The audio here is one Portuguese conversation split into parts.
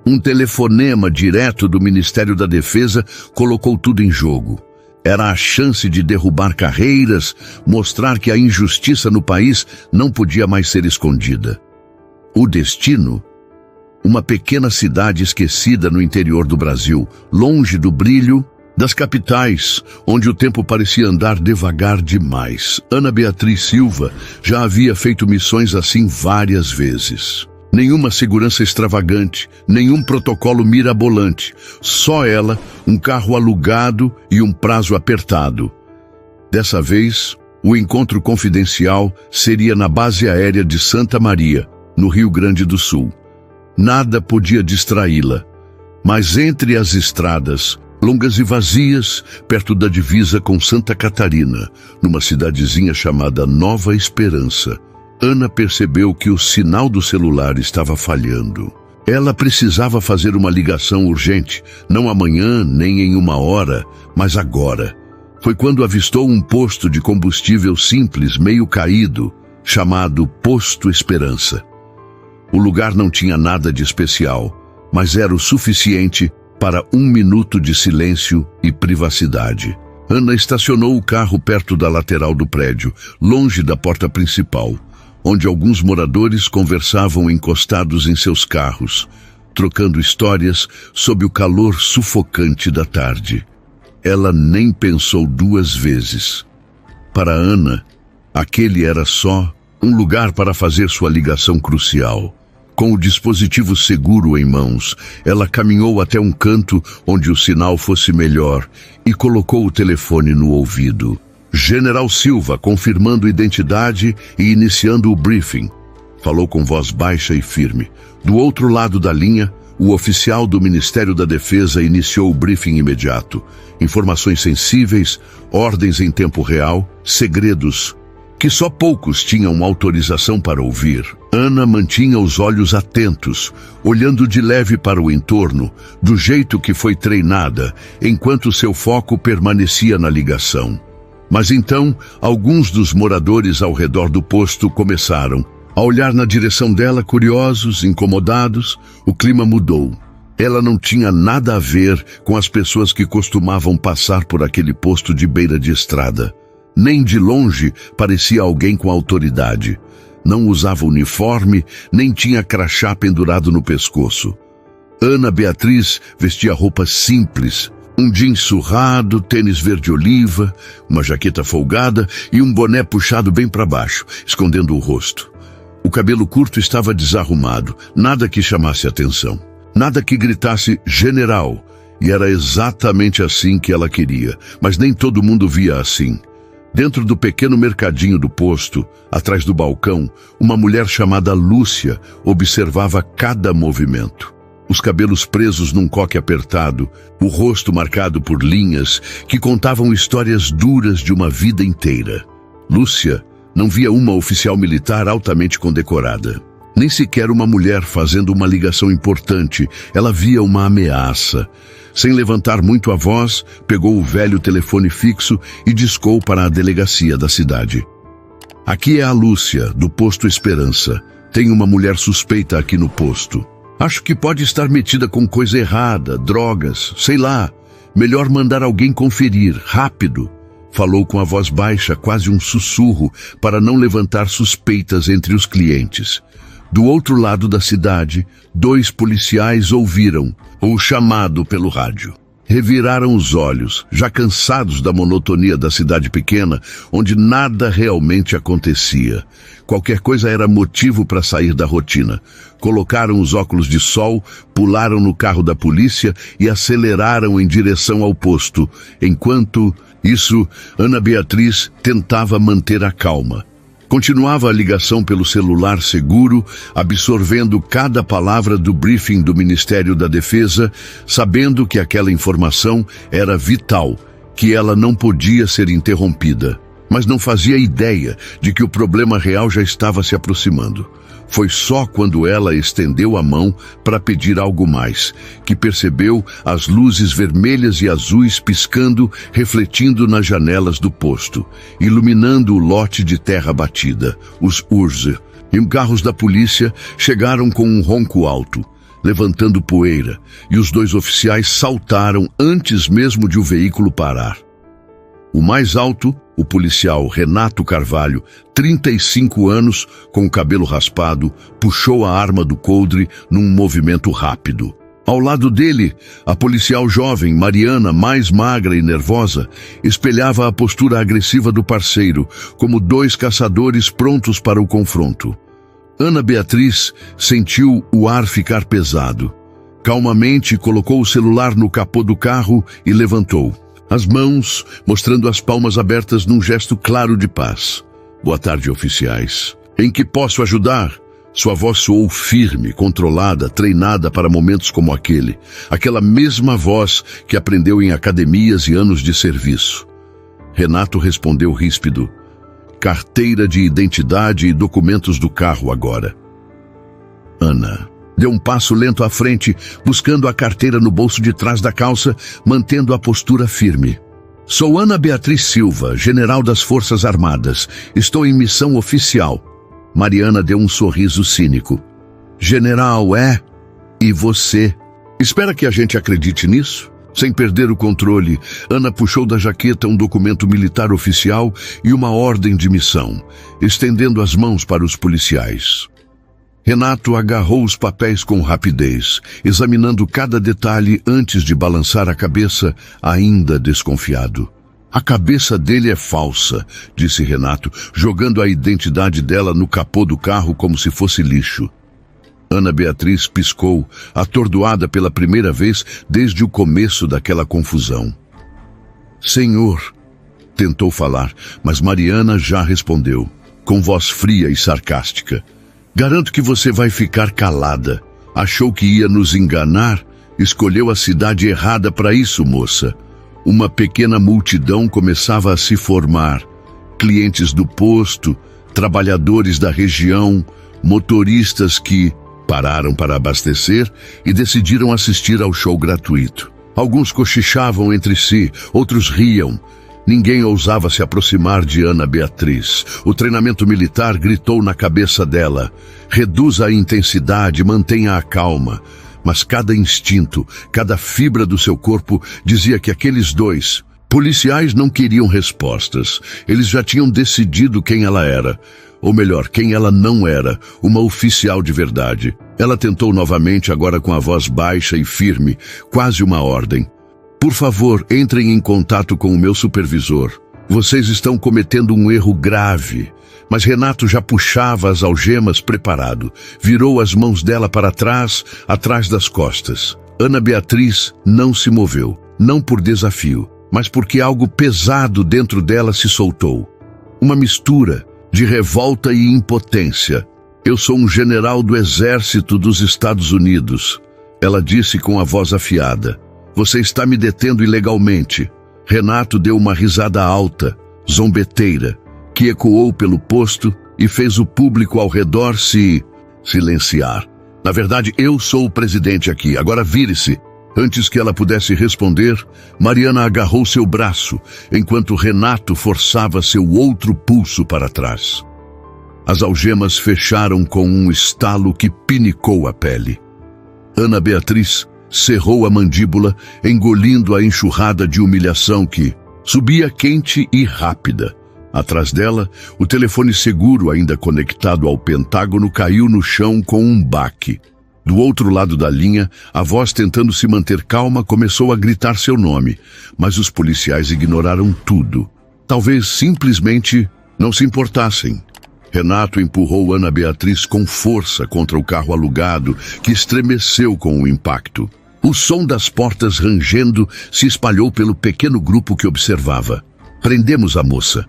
Um telefonema direto do Ministério da Defesa colocou tudo em jogo. Era a chance de derrubar carreiras, mostrar que a injustiça no país não podia mais ser escondida. O destino? Uma pequena cidade esquecida no interior do Brasil, longe do brilho das capitais, onde o tempo parecia andar devagar demais. Ana Beatriz Silva já havia feito missões assim várias vezes. Nenhuma segurança extravagante, nenhum protocolo mirabolante. Só ela, um carro alugado e um prazo apertado. Dessa vez, o encontro confidencial seria na base aérea de Santa Maria, no Rio Grande do Sul. Nada podia distraí-la. Mas entre as estradas, longas e vazias, perto da divisa com Santa Catarina, numa cidadezinha chamada Nova Esperança, Ana percebeu que o sinal do celular estava falhando. Ela precisava fazer uma ligação urgente, não amanhã nem em 1 hora, mas agora. Foi quando avistou um posto de combustível simples, meio caído, chamado Posto Esperança. O lugar não tinha nada de especial, mas era o suficiente para 1 minuto de silêncio e privacidade. Ana estacionou o carro perto da lateral do prédio, longe da porta principal, onde alguns moradores conversavam encostados em seus carros, trocando histórias sob o calor sufocante da tarde. Ela nem pensou 2 vezes. Para Ana, aquele era só um lugar para fazer sua ligação crucial. Com o dispositivo seguro em mãos, ela caminhou até um canto onde o sinal fosse melhor e colocou o telefone no ouvido. General Silva, confirmando identidade e iniciando o briefing. Falou com voz baixa e firme. Do outro lado da linha, o oficial do Ministério da Defesa iniciou o briefing imediato. Informações sensíveis, ordens em tempo real, segredos que só poucos tinham autorização para ouvir. Ana mantinha os olhos atentos, olhando de leve para o entorno, do jeito que foi treinada, enquanto seu foco permanecia na ligação. Mas então, alguns dos moradores ao redor do posto começaram a olhar na direção dela, curiosos, incomodados. O clima mudou. Ela não tinha nada a ver com as pessoas que costumavam passar por aquele posto de beira de estrada. Nem de longe parecia alguém com autoridade. Não usava uniforme, nem tinha crachá pendurado no pescoço. Ana Beatriz vestia roupas simples, um jeans surrado, tênis verde-oliva, uma jaqueta folgada e um boné puxado bem para baixo, escondendo o rosto. O cabelo curto estava desarrumado, nada que chamasse atenção, nada que gritasse "general", e era exatamente assim que ela queria, mas nem todo mundo via assim. Dentro do pequeno mercadinho do posto, atrás do balcão, uma mulher chamada Lúcia observava cada movimento. Os cabelos presos num coque apertado, o rosto marcado por linhas que contavam histórias duras de uma vida inteira. Lúcia não via uma oficial militar altamente condecorada, nem sequer uma mulher fazendo uma ligação importante. Ela via uma ameaça. Sem levantar muito a voz, pegou o velho telefone fixo e discou para a delegacia da cidade. "Aqui é a Lúcia, do Posto Esperança. Tem uma mulher suspeita aqui no posto. Acho que pode estar metida com coisa errada, drogas, sei lá. Melhor mandar alguém conferir, rápido." Falou com a voz baixa, quase um sussurro, para não levantar suspeitas entre os clientes. Do outro lado da cidade, 2 policiais ouviram o chamado pelo rádio. Reviraram os olhos, já cansados da monotonia da cidade pequena, onde nada realmente acontecia. Qualquer coisa era motivo para sair da rotina. Colocaram os óculos de sol, pularam no carro da polícia e aceleraram em direção ao posto. Enquanto isso, Ana Beatriz tentava manter a calma. Continuava a ligação pelo celular seguro, absorvendo cada palavra do briefing do Ministério da Defesa, sabendo que aquela informação era vital, que ela não podia ser interrompida. Mas não fazia ideia de que o problema real já estava se aproximando. Foi só quando ela estendeu a mão para pedir algo mais, que percebeu as luzes vermelhas e azuis piscando, refletindo nas janelas do posto, iluminando o lote de terra batida. Os Urze e os carros da polícia chegaram com um ronco alto. levantando poeira, e os 2 oficiais saltaram antes mesmo de o veículo parar. O mais alto, o policial Renato Carvalho, 35 anos, com o cabelo raspado, puxou a arma do coldre num movimento rápido. Ao lado dele, a policial jovem, Mariana, mais magra e nervosa, espelhava a postura agressiva do parceiro, como 2 caçadores prontos para o confronto. Ana Beatriz sentiu o ar ficar pesado. Calmamente colocou o celular no capô do carro e levantou as mãos, mostrando as palmas abertas num gesto claro de paz. Boa tarde, oficiais. Em que posso ajudar? Sua voz soou firme, controlada, treinada para momentos como aquele. Aquela mesma voz que aprendeu em academias e anos de serviço. Renato respondeu ríspido. Carteira de identidade e documentos do carro agora. Ana deu um passo lento à frente, buscando a carteira no bolso de trás da calça, mantendo a postura firme. Sou Ana Beatriz Silva, general das Forças Armadas. Estou em missão oficial. Mariana deu um sorriso cínico. General, é? E você? Espera que a gente acredite nisso? Sem perder o controle, Ana puxou da jaqueta um documento militar oficial e uma ordem de missão, estendendo as mãos para os policiais. Renato agarrou os papéis com rapidez, examinando cada detalhe antes de balançar a cabeça, ainda desconfiado. A cabeça dele é falsa, disse Renato, jogando a identidade dela no capô do carro como se fosse lixo. Ana Beatriz piscou, atordoada pela primeira vez desde o começo daquela confusão. Senhor, tentou falar, mas Mariana já respondeu, com voz fria e sarcástica. Garanto que você vai ficar calada. Achou que ia nos enganar? Escolheu a cidade errada para isso, moça. Uma pequena multidão começava a se formar. Clientes do posto, trabalhadores da região, motoristas que pararam para abastecer e decidiram assistir ao show gratuito. Alguns cochichavam entre si, outros riam. Ninguém ousava se aproximar de Ana Beatriz. O treinamento militar gritou na cabeça dela. Reduza a intensidade, mantenha a calma. Mas cada instinto, cada fibra do seu corpo dizia que aqueles 2 policiais não queriam respostas. Eles já tinham decidido quem ela era. Ou melhor, quem ela não era, uma oficial de verdade. Ela tentou novamente, agora com a voz baixa e firme, quase uma ordem. Por favor, entrem em contato com o meu supervisor. Vocês estão cometendo um erro grave. Mas Renato já puxava as algemas preparado. Virou as mãos dela para trás, atrás das costas. Ana Beatriz não se moveu. Não por desafio, mas porque algo pesado dentro dela se soltou. Uma mistura de revolta e impotência. Eu sou um general do Exército dos Estados Unidos. Ela disse com a voz afiada. Você está me detendo ilegalmente. Renato deu uma risada alta, zombeteira, que ecoou pelo posto e fez o público ao redor se silenciar. Na verdade, eu sou o presidente aqui. Agora vire-se. Antes que ela pudesse responder, Mariana agarrou seu braço, enquanto Renato forçava seu outro pulso para trás. As algemas fecharam com um estalo que pinicou a pele. Ana Beatriz cerrou a mandíbula, engolindo a enxurrada de humilhação que subia quente e rápida. Atrás dela, o telefone seguro ainda conectado ao Pentágono caiu no chão com um baque. Do outro lado da linha, a voz tentando se manter calma começou a gritar seu nome, mas os policiais ignoraram tudo. Talvez simplesmente não se importassem. Renato empurrou Ana Beatriz com força contra o carro alugado, que estremeceu com o impacto. O som das portas rangendo se espalhou pelo pequeno grupo que observava. Prendemos a moça,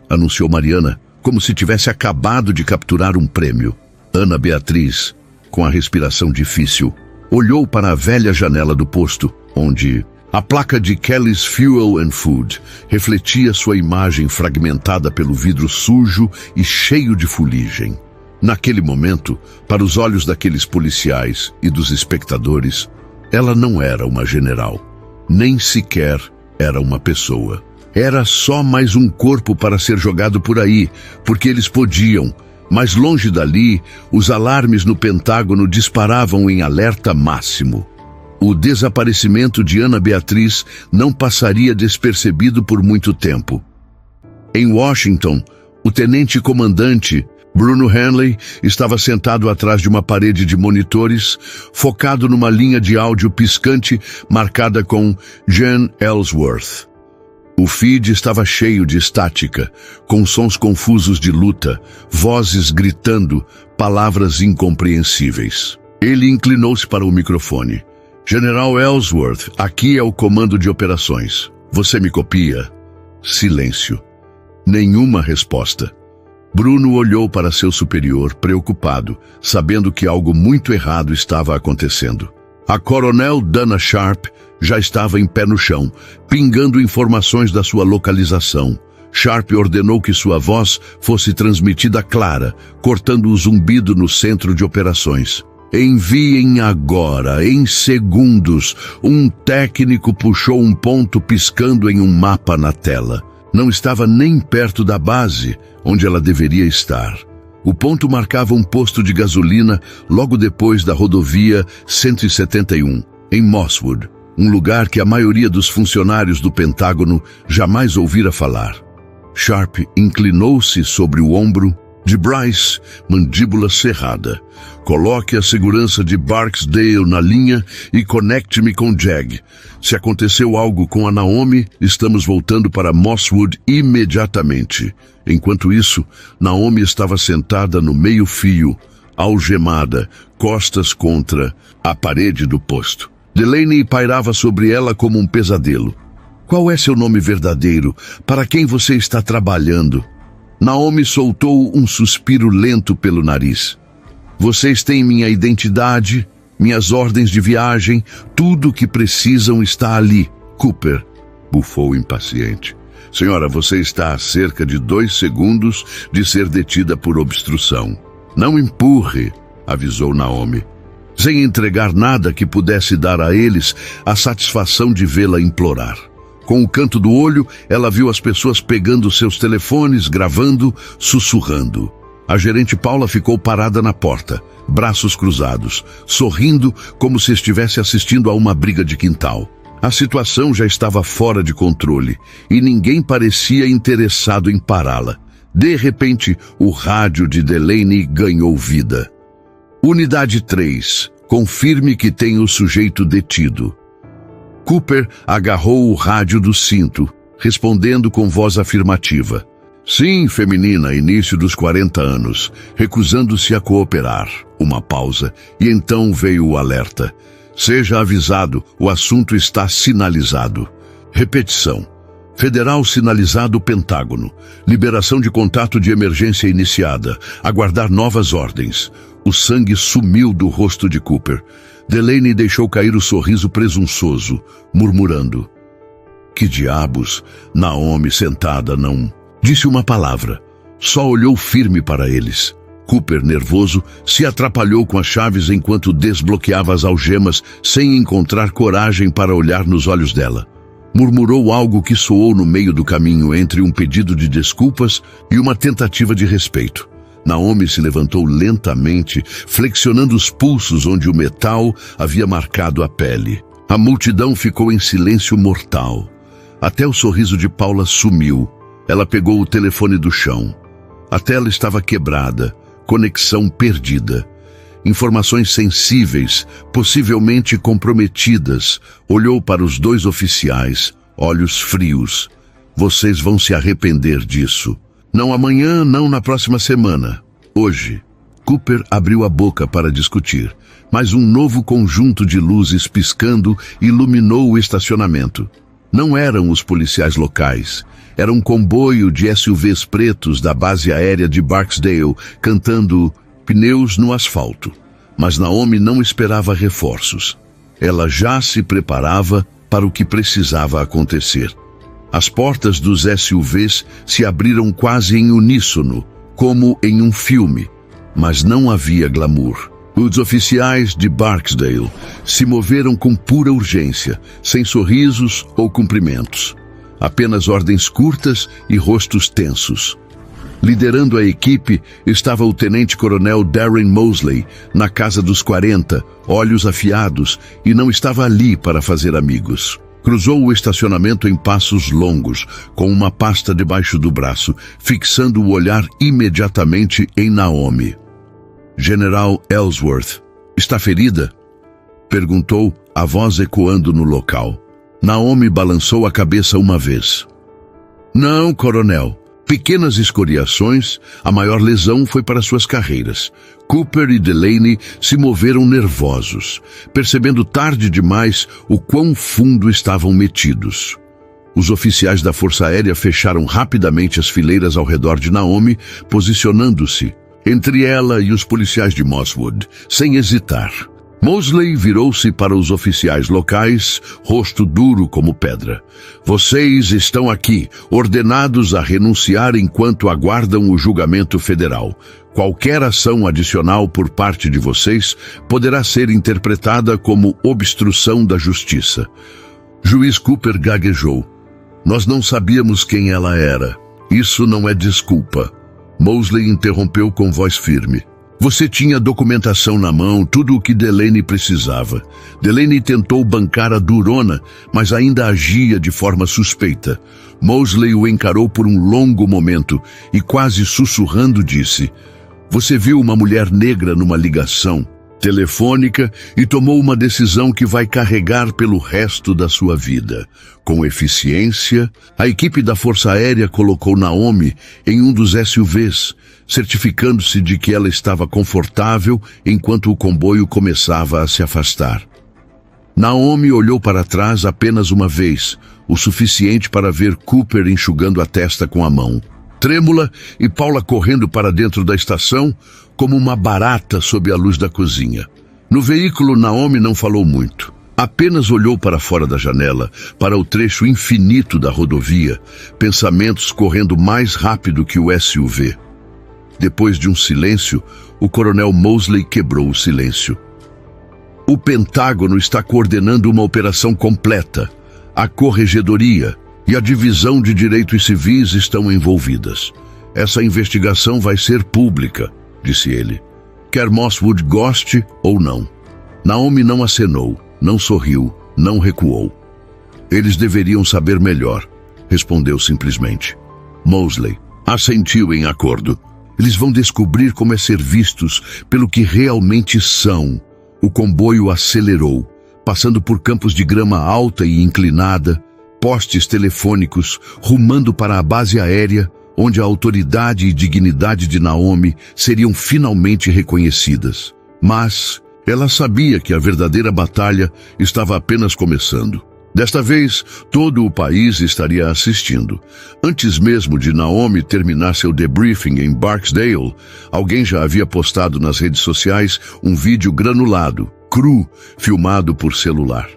anunciou Mariana, como se tivesse acabado de capturar um prêmio. Ana Beatriz, com a respiração difícil, olhou para a velha janela do posto, onde a placa de Kelly's Fuel and Food refletia sua imagem fragmentada pelo vidro sujo e cheio de fuligem. Naquele momento, para os olhos daqueles policiais e dos espectadores, ela não era uma general, nem sequer era uma pessoa. Era só mais um corpo para ser jogado por aí, porque eles podiam, Mas longe dali, os alarmes no Pentágono disparavam em alerta máximo. O desaparecimento de Ana Beatriz não passaria despercebido por muito tempo. Em Washington, o tenente-comandante Bruno Hanley estava sentado atrás de uma parede de monitores, focado numa linha de áudio piscante marcada com Jan Ellsworth. O feed estava cheio de estática, com sons confusos de luta, vozes gritando, palavras incompreensíveis. Ele inclinou-se para o microfone. General Ellsworth, aqui é o comando de operações. Você me copia? Silêncio. Nenhuma resposta. Bruno olhou para seu superior, preocupado, sabendo que algo muito errado estava acontecendo. A coronel Dana Sharp já estava em pé no chão, pingando informações da sua localização. Sharp ordenou que sua voz fosse transmitida clara, cortando o zumbido no centro de operações. Enviem agora, em segundos. Um técnico puxou um ponto piscando em um mapa na tela. Não estava nem perto da base, onde ela deveria estar. O ponto marcava um posto de gasolina logo depois da rodovia 171, em Mosswood, um lugar que a maioria dos funcionários do Pentágono jamais ouvira falar. Sharp inclinou-se sobre o ombro de Bryce, mandíbula cerrada. Coloque a segurança de Barksdale na linha e conecte-me com Jag. Se aconteceu algo com a Naomi, estamos voltando para Mosswood imediatamente. Enquanto isso, Naomi estava sentada no meio-fio, algemada, costas contra a parede do posto. Delaney pairava sobre ela como um pesadelo. Qual é seu nome verdadeiro? Para quem você está trabalhando? Naomi soltou um suspiro lento pelo nariz. Vocês têm minha identidade, minhas ordens de viagem, tudo o que precisam está ali. Cooper, bufou impaciente. Senhora, você está a cerca de 2 segundos de ser detida por obstrução. Não empurre, avisou Naomi, sem entregar nada que pudesse dar a eles a satisfação de vê-la implorar. Com o canto do olho, ela viu as pessoas pegando seus telefones, gravando, sussurrando. A gerente Paula ficou parada na porta, braços cruzados, sorrindo como se estivesse assistindo a uma briga de quintal. A situação já estava fora de controle e ninguém parecia interessado em pará-la. De repente, o rádio de Delaney ganhou vida. Unidade 3, confirme que tem o sujeito detido. Cooper agarrou o rádio do cinto, respondendo com voz afirmativa. Sim, feminina, início dos 40 anos, recusando-se a cooperar. Uma pausa, e então veio o alerta. Seja avisado, o assunto está sinalizado. Repetição. Federal sinalizado Pentágono. Liberação de contato de emergência iniciada. Aguardar novas ordens. O sangue sumiu do rosto de Cooper. Delaney deixou cair o sorriso presunçoso, murmurando. Que diabos? Naomi, sentada, não disse uma palavra. Só olhou firme para eles. Cooper, nervoso, se atrapalhou com as chaves enquanto desbloqueava as algemas sem encontrar coragem para olhar nos olhos dela. Murmurou algo que soou no meio do caminho entre um pedido de desculpas e uma tentativa de respeito. Naomi se levantou lentamente, flexionando os pulsos onde o metal havia marcado a pele. A multidão ficou em silêncio mortal. Até o sorriso de Paula sumiu. Ela pegou o telefone do chão. A tela estava quebrada, conexão perdida. Informações sensíveis, possivelmente comprometidas. Olhou para os 2 oficiais, olhos frios. Vocês vão se arrepender disso. Não amanhã, não na próxima semana. Hoje. Cooper abriu a boca para discutir, mas um novo conjunto de luzes piscando iluminou o estacionamento. Não eram os policiais locais. Era um comboio de SUVs pretos da base aérea de Barksdale cantando pneus no asfalto. Mas Naomi não esperava reforços. Ela já se preparava para o que precisava acontecer. As portas dos SUVs se abriram quase em uníssono, como em um filme, mas não havia glamour. Os oficiais de Barksdale se moveram com pura urgência, sem sorrisos ou cumprimentos. Apenas ordens curtas e rostos tensos. Liderando a equipe estava o tenente-coronel Darren Mosley, na casa dos 40, olhos afiados, e não estava ali para fazer amigos. Cruzou o estacionamento em passos longos, com uma pasta debaixo do braço, fixando o olhar imediatamente em Naomi. General Ellsworth, está ferida? Perguntou, a voz ecoando no local. Naomi balançou a cabeça uma vez. Não, coronel. Pequenas escoriações, a maior lesão foi para suas carreiras. Cooper e Delaney se moveram nervosos, percebendo tarde demais o quão fundo estavam metidos. Os oficiais da Força Aérea fecharam rapidamente as fileiras ao redor de Naomi, posicionando-se entre ela e os policiais de Mosswood, sem hesitar. Mosley virou-se para os oficiais locais, rosto duro como pedra. Vocês estão aqui, ordenados a renunciar enquanto aguardam o julgamento federal. Qualquer ação adicional por parte de vocês poderá ser interpretada como obstrução da justiça. Juiz Cooper gaguejou. Nós não sabíamos quem ela era. Isso não é desculpa. Mosley interrompeu com voz firme. Você tinha documentação na mão, tudo o que Delaney precisava. Delaney tentou bancar a durona, mas ainda agia de forma suspeita. Mosley o encarou por um longo momento e, quase sussurrando, disse: Você viu uma mulher negra numa ligação telefônica e tomou uma decisão que vai carregar pelo resto da sua vida. Com eficiência, a equipe da Força Aérea colocou Naomi em um dos SUVs, certificando-se de que ela estava confortável enquanto o comboio começava a se afastar. Naomi olhou para trás apenas uma vez, o suficiente para ver Cooper enxugando a testa com a mão. Trêmula e Paula correndo para dentro da estação como uma barata sob a luz da cozinha. No veículo, Naomi não falou muito. Apenas olhou para fora da janela, para o trecho infinito da rodovia, pensamentos correndo mais rápido que o SUV. Depois de um silêncio, o coronel Mosley quebrou o silêncio. O Pentágono está coordenando uma operação completa. A Corregedoria e a Divisão de Direitos Civis estão envolvidas. Essa investigação vai ser pública, disse ele. Quer Mosswood goste ou não. Naomi não acenou, não sorriu, não recuou. Eles deveriam saber melhor, respondeu simplesmente. Mosley assentiu em acordo. Eles vão descobrir como é ser vistos pelo que realmente são. O comboio acelerou, passando por campos de grama alta e inclinada, postes telefônicos, rumando para a base aérea, onde a autoridade e dignidade de Naomi seriam finalmente reconhecidas. Mas ela sabia que a verdadeira batalha estava apenas começando. Desta vez, todo o país estaria assistindo. Antes mesmo de Naomi terminar seu debriefing em Barksdale, alguém já havia postado nas redes sociais um vídeo granulado, cru, filmado por celular.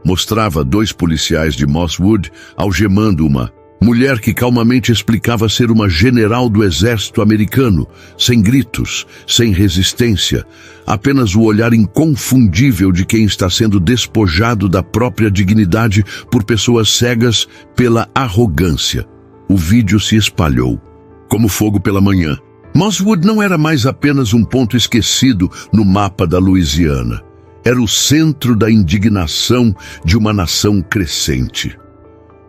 Mostrava 2 policiais de Mosswood algemando uma mulher que calmamente explicava ser uma general do exército americano, sem gritos, sem resistência, apenas o olhar inconfundível de quem está sendo despojado da própria dignidade por pessoas cegas pela arrogância. O vídeo se espalhou, como fogo pela manhã. Mosswood não era mais apenas um ponto esquecido no mapa da Louisiana. Era o centro da indignação de uma nação crescente.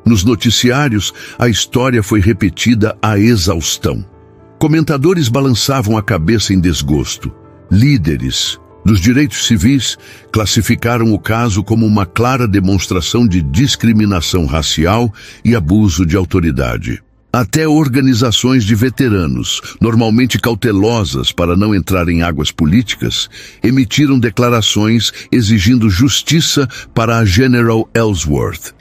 Nos noticiários, a história foi repetida à exaustão. Comentadores balançavam a cabeça em desgosto. Líderes dos direitos civis classificaram o caso como uma clara demonstração de discriminação racial e abuso de autoridade. Até organizações de veteranos, normalmente cautelosas para não entrar em águas políticas, emitiram declarações exigindo justiça para a General Ellsworth.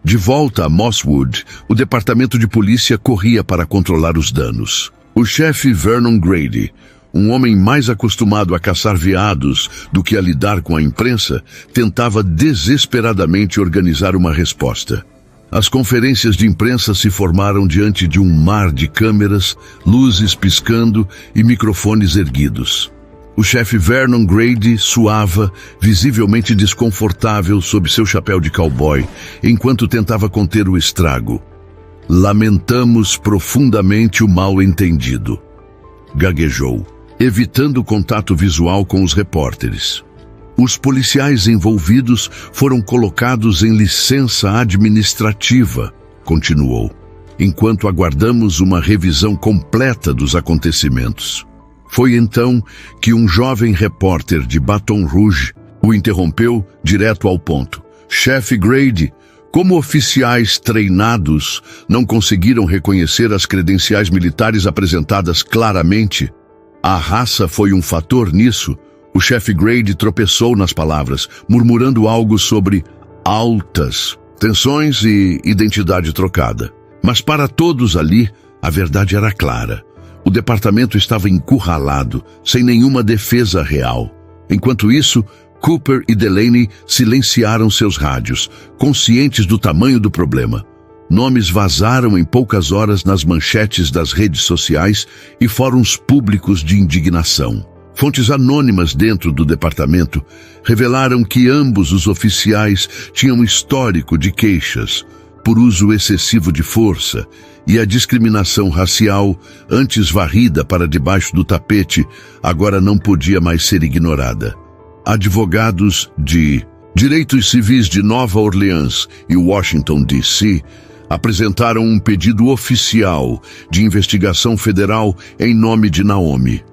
De volta a Mosswood, o departamento de polícia corria para controlar os danos. O chefe Vernon Grady, um homem mais acostumado a caçar veados do que a lidar com a imprensa, tentava desesperadamente organizar uma resposta. As conferências de imprensa se formaram diante de um mar de câmeras, luzes piscando e microfones erguidos. O chefe Vernon Grady suava, visivelmente desconfortável sob seu chapéu de cowboy, enquanto tentava conter o estrago. Lamentamos profundamente o mal-entendido. Gaguejou, evitando contato visual com os repórteres. Os policiais envolvidos foram colocados em licença administrativa, continuou, enquanto aguardamos uma revisão completa dos acontecimentos. Foi então que um jovem repórter de Baton Rouge o interrompeu direto ao ponto. Chefe Grady, como oficiais treinados não conseguiram reconhecer as credenciais militares apresentadas claramente, a raça foi um fator nisso. O chefe Grady tropeçou nas palavras, murmurando algo sobre altas tensões e identidade trocada. Mas para todos ali, a verdade era clara. O departamento estava encurralado, sem nenhuma defesa real. Enquanto isso, Cooper e Delaney silenciaram seus rádios, conscientes do tamanho do problema. Nomes vazaram em poucas horas nas manchetes das redes sociais e fóruns públicos de indignação. Fontes anônimas dentro do departamento revelaram que ambos os oficiais tinham histórico de queixas por uso excessivo de força e a discriminação racial, antes varrida para debaixo do tapete, agora não podia mais ser ignorada. Advogados de direitos civis de Nova Orleans e Washington, D.C., apresentaram um pedido oficial de investigação federal em nome de Naomi.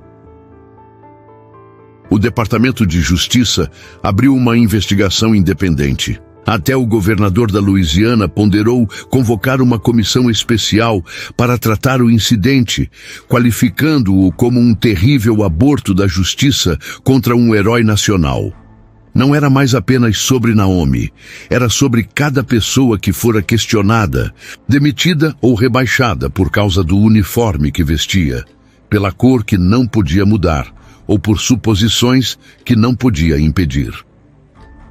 O Departamento de Justiça abriu uma investigação independente. Até o governador da Louisiana ponderou convocar uma comissão especial para tratar o incidente, qualificando-o como um terrível aborto da justiça contra um herói nacional. Não era mais apenas sobre Naomi, era sobre cada pessoa que fora questionada, demitida ou rebaixada por causa do uniforme que vestia, pela cor que não podia mudar, ou por suposições que não podia impedir.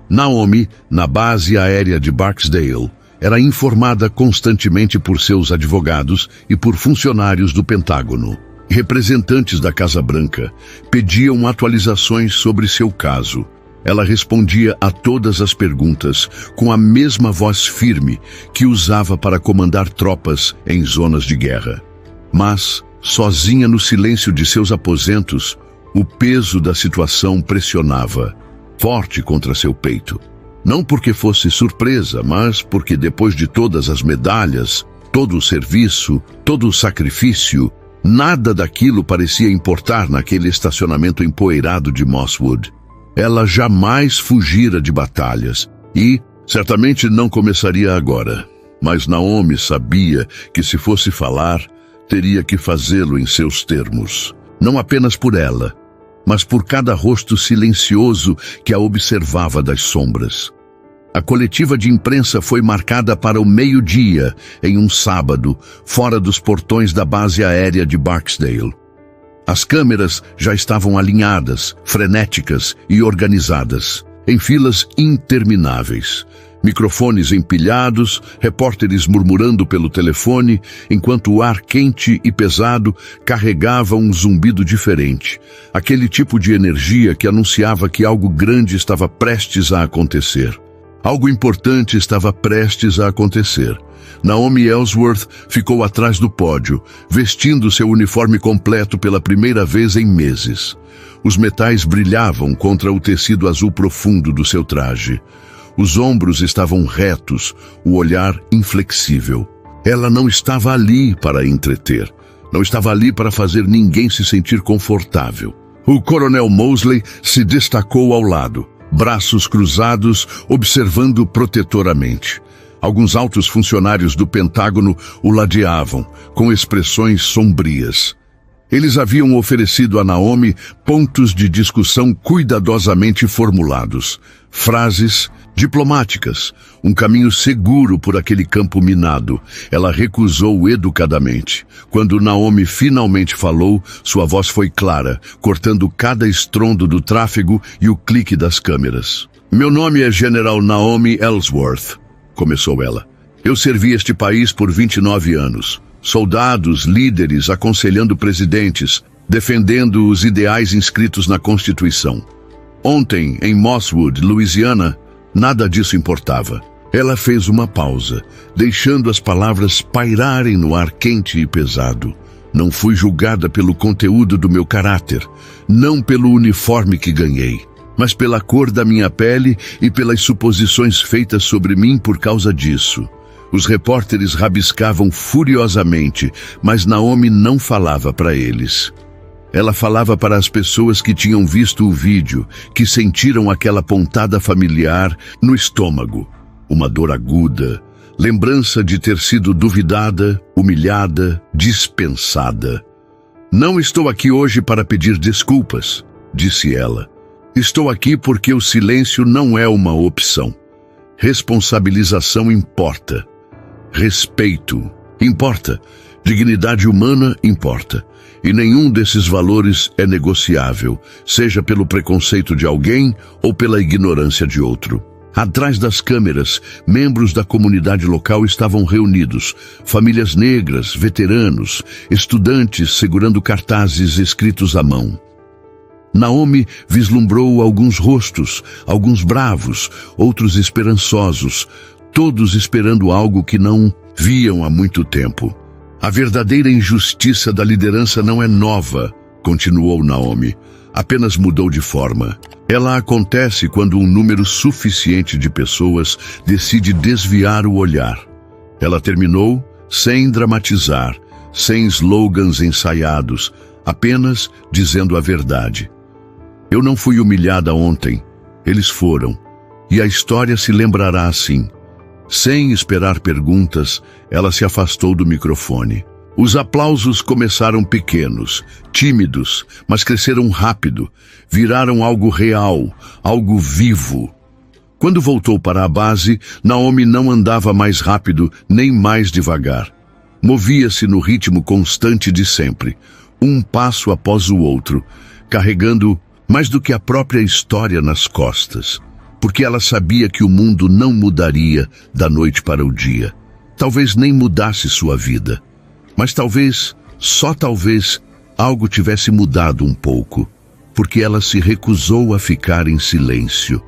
Naomi, na base aérea de Barksdale, era informada constantemente por seus advogados e por funcionários do Pentágono. Representantes da Casa Branca pediam atualizações sobre seu caso. Ela respondia a todas as perguntas com a mesma voz firme que usava para comandar tropas em zonas de guerra. Mas, sozinha no silêncio de seus aposentos, o peso da situação pressionava, forte contra seu peito. Não porque fosse surpresa, mas porque depois de todas as medalhas, todo o serviço, todo o sacrifício, nada daquilo parecia importar naquele estacionamento empoeirado de Mosswood. Ela jamais fugira de batalhas e, certamente, não começaria agora. Mas Naomi sabia que se fosse falar, teria que fazê-lo em seus termos. Não apenas por ela, mas por cada rosto silencioso que a observava das sombras. A coletiva de imprensa foi marcada para o meio-dia, em um sábado, fora dos portões da base aérea de Barksdale. As câmeras já estavam alinhadas, frenéticas e organizadas, em filas intermináveis. Microfones empilhados, repórteres murmurando pelo telefone, enquanto o ar quente e pesado carregava um zumbido diferente. Aquele tipo de energia que anunciava que algo grande estava prestes a acontecer. Algo importante estava prestes a acontecer. Naomi Ellsworth ficou atrás do pódio, vestindo seu uniforme completo pela primeira vez em meses. Os metais brilhavam contra o tecido azul profundo do seu traje. Os ombros estavam retos, o olhar inflexível. Ela não estava ali para entreter. Não estava ali para fazer ninguém se sentir confortável. O coronel Mosley se destacou ao lado, braços cruzados, observando protetoramente. Alguns altos funcionários do Pentágono o ladeavam, com expressões sombrias. Eles haviam oferecido a Naomi pontos de discussão cuidadosamente formulados, frases diplomáticas, um caminho seguro por aquele campo minado. Ela recusou educadamente. Quando Naomi finalmente falou, sua voz foi clara, cortando cada estrondo do tráfego e o clique das câmeras. "Meu nome é General Naomi Ellsworth", começou ela. "Eu servi este país por 29 anos. Soldados, líderes, aconselhando presidentes, defendendo os ideais inscritos na Constituição. Ontem, em Mosswood, Louisiana, nada disso importava. Ela fez uma pausa, deixando as palavras pairarem no ar quente e pesado. Não fui julgada pelo conteúdo do meu caráter, não pelo uniforme que ganhei, mas pela cor da minha pele e pelas suposições feitas sobre mim por causa disso. Os repórteres rabiscavam furiosamente, mas Naomi não falava para eles. Ela falava para as pessoas que tinham visto o vídeo, que sentiram aquela pontada familiar no estômago. Uma dor aguda, lembrança de ter sido duvidada, humilhada, dispensada. Não estou aqui hoje para pedir desculpas, disse ela. Estou aqui porque o silêncio não é uma opção. Responsabilização importa. Respeito importa. Dignidade humana importa. E nenhum desses valores é negociável, seja pelo preconceito de alguém ou pela ignorância de outro. Atrás das câmeras, membros da comunidade local estavam reunidos, famílias negras, veteranos, estudantes segurando cartazes escritos à mão. Naomi vislumbrou alguns rostos, alguns bravos, outros esperançosos, todos esperando algo que não viam há muito tempo. A verdadeira injustiça da liderança não é nova, continuou Naomi, apenas mudou de forma. Ela acontece quando um número suficiente de pessoas decide desviar o olhar. Ela terminou sem dramatizar, sem slogans ensaiados, apenas dizendo a verdade. Eu não fui humilhada ontem, eles foram, e a história se lembrará assim. Sem esperar perguntas, ela se afastou do microfone. Os aplausos começaram pequenos, tímidos, mas cresceram rápido, viraram algo real, algo vivo. Quando voltou para a base, Naomi não andava mais rápido nem mais devagar. Movia-se no ritmo constante de sempre, um passo após o outro, carregando mais do que a própria história nas costas, porque ela sabia que o mundo não mudaria da noite para o dia. Talvez nem mudasse sua vida. Mas talvez, só talvez, algo tivesse mudado um pouco, porque ela se recusou a ficar em silêncio.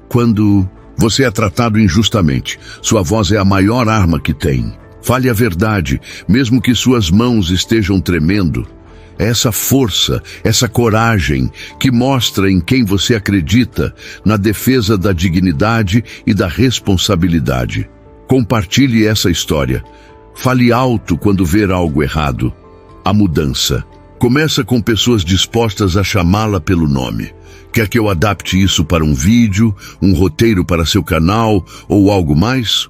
Quando você é tratado injustamente, sua voz é a maior arma que tem. Fale a verdade, mesmo que suas mãos estejam tremendo. É essa força, essa coragem que mostra em quem você acredita, na defesa da dignidade e da responsabilidade. Compartilhe essa história. Fale alto quando ver algo errado. A mudança começa com pessoas dispostas a chamá-la pelo nome. Quer que eu adapte isso para um vídeo, um roteiro para seu canal ou algo mais?